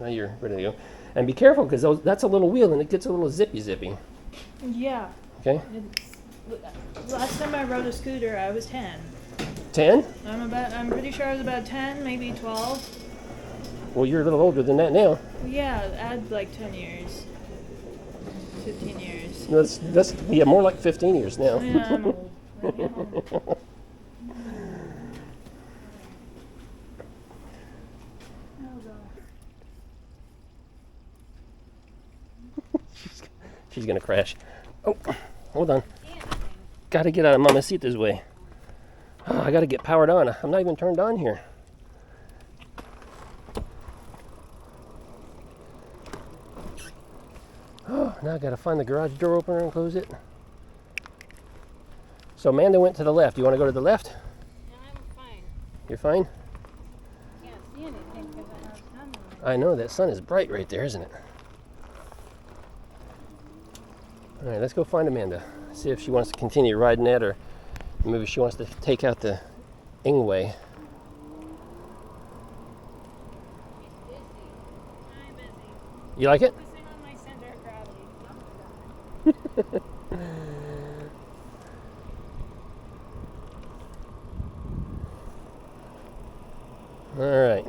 Now you're ready to go. And be careful, because that's a little wheel and it gets a little zippy. Yeah. Okay. Last time I rode a scooter, I was 10. 10? I'm pretty sure I was about 10, maybe 12. Well, you're a little older than that now. Yeah, add like 10 years. 15 years. That's yeah, more like 15 years now. Yeah, I'm old. I'm old. She's gonna crash. Oh, hold on. Gotta get out of Mamacita's way. Oh, I gotta get powered on. I'm not even turned on here. Oh, now I gotta find the garage door opener and close it. So Amanda went to the left. You wanna go to the left? No, I'm fine. You're fine? Can't see anything because I have sun on I know, that sun is bright right there, isn't it? All right, let's go find Amanda. See if she wants to continue riding that, or maybe she wants to take out the Ingway. She's busy. I'm busy. You like it? Focusing on my center of gravity. All right.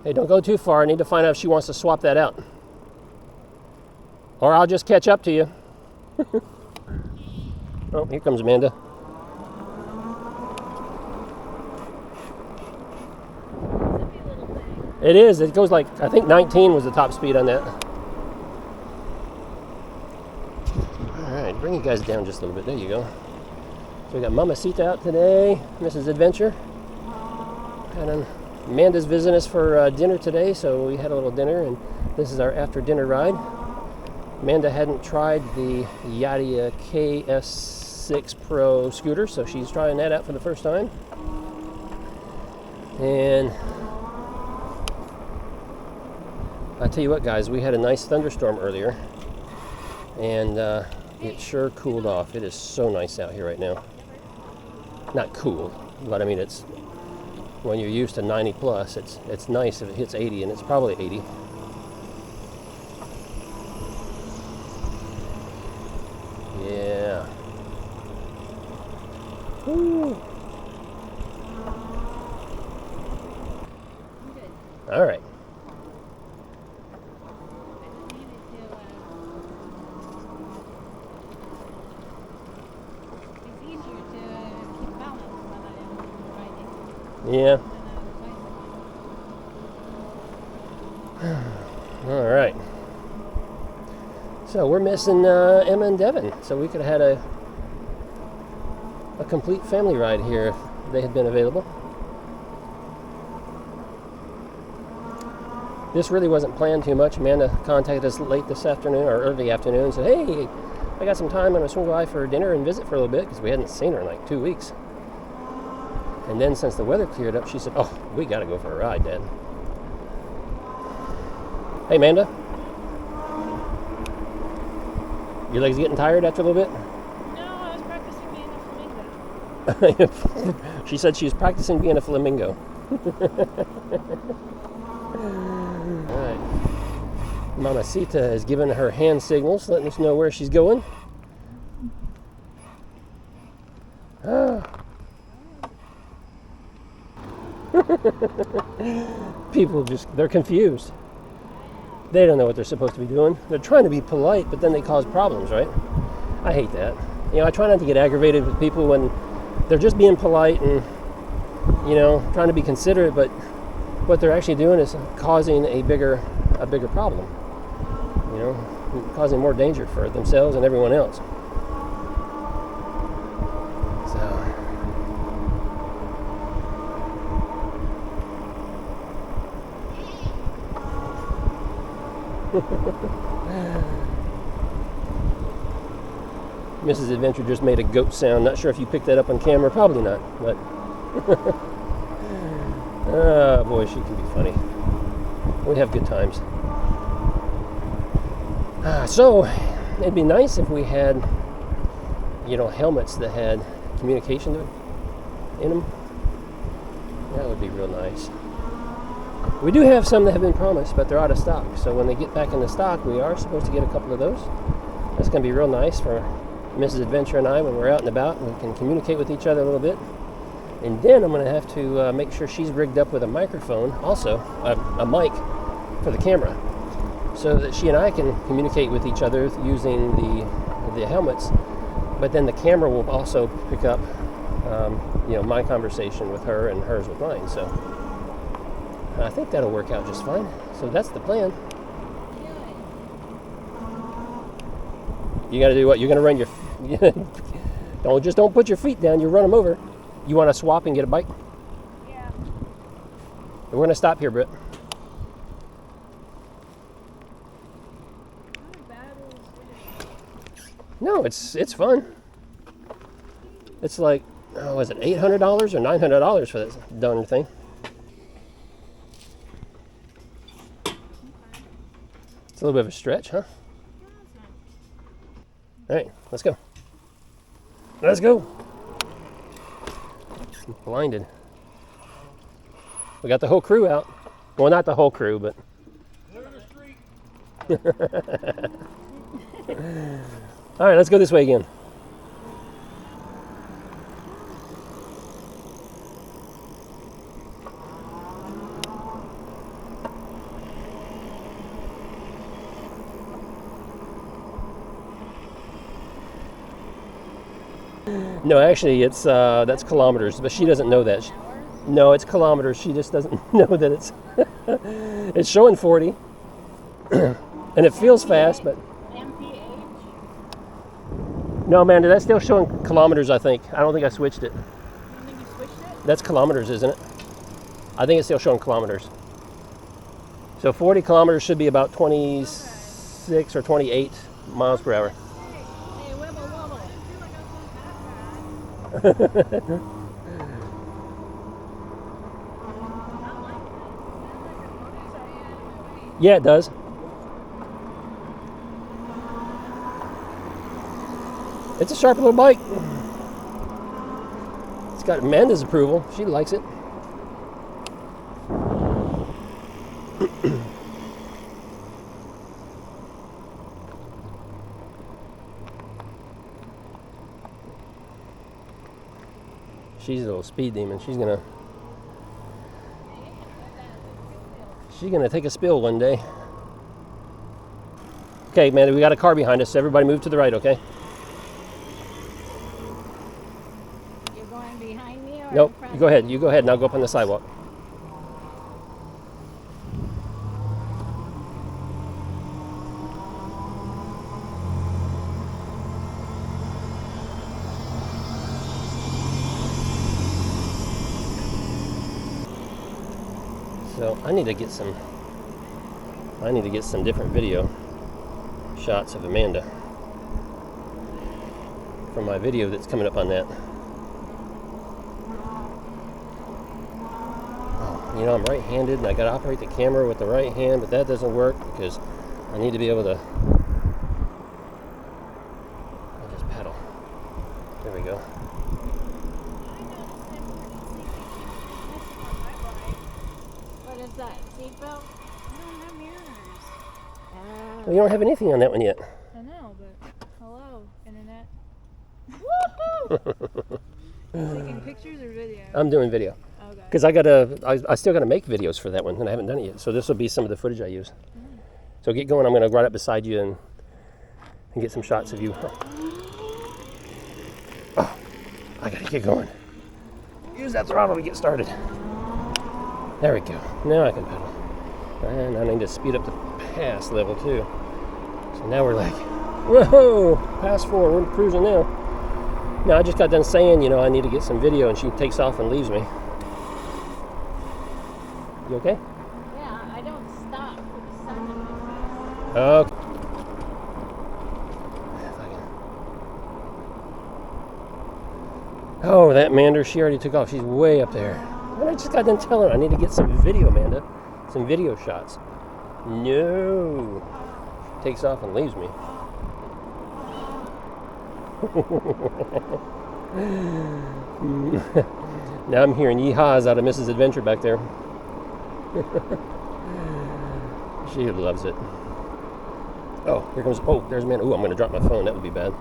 Hey, don't go too far. I need to find out if she wants to swap that out. Or I'll just catch up to you. Oh, here comes Amanda. Zippy little thing. It is. It goes like, I think 19 was the top speed on that. All right, bring you guys down just a little bit. There you go. So we got Mamacita out today, Mrs. Adventure. And Amanda's visiting us for dinner today, so we had a little dinner, and this is our after dinner ride. Amanda hadn't tried the Yadea KS6 Pro scooter, so she's trying that out for the first time. And I tell you what, guys, we had a nice thunderstorm earlier, and it sure cooled off. It is so nice out here right now. Not cool, but I mean, it's when you're used to 90 plus, it's nice if it hits 80, and it's probably 80. Yeah. Woo. Good. All right. I just needed to, it's easier to keep balance when I'm riding. Yeah. Than a bicycle. All right. So we're missing Emma and Devin. So we could have had a complete family ride here if they had been available. This really wasn't planned too much. Amanda contacted us late this afternoon, or early afternoon, and said, hey, I got some time. I'm going to swing by for dinner and visit for a little bit, because we hadn't seen her in like 2 weeks. And then since the weather cleared up, she said, oh, we got to go for a ride, Dad. Hey, Amanda. Your legs getting tired after a little bit? No, I was practicing being a flamingo. She said she's practicing being a flamingo. All right. Mamacita has given her hand signals, letting us know where she's going. People they're confused. They don't know what they're supposed to be doing. They're trying to be polite, but then they cause problems, right? I hate that. You know, I try not to get aggravated with people when they're just being polite and, you know, trying to be considerate, but what they're actually doing is causing a bigger problem. You know, causing more danger for themselves and everyone else. Mrs. Adventure just made a goat sound. Not sure if you picked that up on camera. Probably not, but oh boy, she can be funny. We have good times. So it'd be nice if we had, you know, helmets that had communication in them. That would be real nice. We do have some that have been promised, but they're out of stock. So when they get back into stock, we are supposed to get a couple of those. That's going to be real nice for Mrs. Adventure and I when we're out and about. We can communicate with each other a little bit. And then I'm going to have to make sure she's rigged up with a microphone, also a mic for the camera, so that she and I can communicate with each other using the helmets. But then the camera will also pick up, my conversation with her and hers with mine. So I think that'll work out just fine. So that's the plan. You got to do what? You're going to run your... Don't put your feet down. You run them over. You want to swap and get a bike? Yeah. We're going to stop here, Britt. No, it's fun. It's like, was it $800 or $900 for this darn thing? It's a little bit of a stretch, huh? All right, let's go. Let's go. I'm blinded. We got the whole crew out. Well, not the whole crew, but. All right, let's go this way again. No, actually, it's that's kilometers, but she doesn't know that. No, it's kilometers. She just doesn't know that it's it's showing 40, and it feels fast, but MPH? no, Amanda, that's still showing kilometers. I think. I don't think I switched it. You think you switched it? That's kilometers, isn't it? I think it's still showing kilometers. So 40 kilometers should be about 26 or 28 miles per hour. Hey, wibble wobble. Yeah, it does. It's a sharp little bike. It's got Amanda's approval. She likes it. She's a little speed demon. She's gonna take a spill one day. Okay, Amanda, we got a car behind us. Everybody move to the right, okay? You're going behind me or Nope, in front? you go ahead. You go ahead and I'll go up on the sidewalk. So I need to get some different video shots of Amanda for my video that's coming up on that. Oh, I'm right-handed and I gotta operate the camera with the right hand, but that doesn't work because I need to be able to I'll just pedal. There we go. What is that? Seatbelt? I don't have mirrors. Well, you don't have anything on that one yet. I know, but hello, internet. Woohoo! Taking pictures or video? I'm doing video. Okay. Because I still gotta make videos for that one, and I haven't done it yet. So this will be some of the footage I use. So get going. I'm gonna ride up beside you and get some shots of you. Oh, I gotta get going. Use that throttle to get started. There we go. Now I can pedal. And I need to speed up the pass level too. So now we're like, whoa, pass 4. We're cruising now. Now I just got done saying, I need to get some video, and she takes off and leaves me. You okay? Yeah, I don't stop for the sun in my face. Okay. Oh, that Mander, she already took off. She's way up there. And I just got done telling her I need to get some video, Amanda. Some video shots. No. She takes off and leaves me. Now I'm hearing yeehaws out of Mrs. Adventure back there. She loves it. Oh, here comes. Oh, there's a man. Oh, I'm going to drop my phone. That would be bad.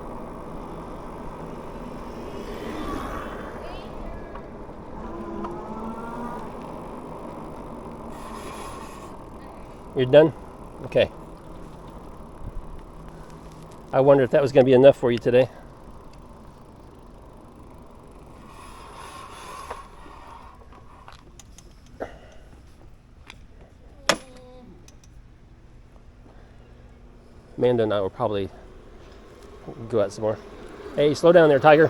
You're done? Okay. I wonder if that was going to be enough for you today. Amanda and I will probably go out some more. Hey, slow down there, Tiger.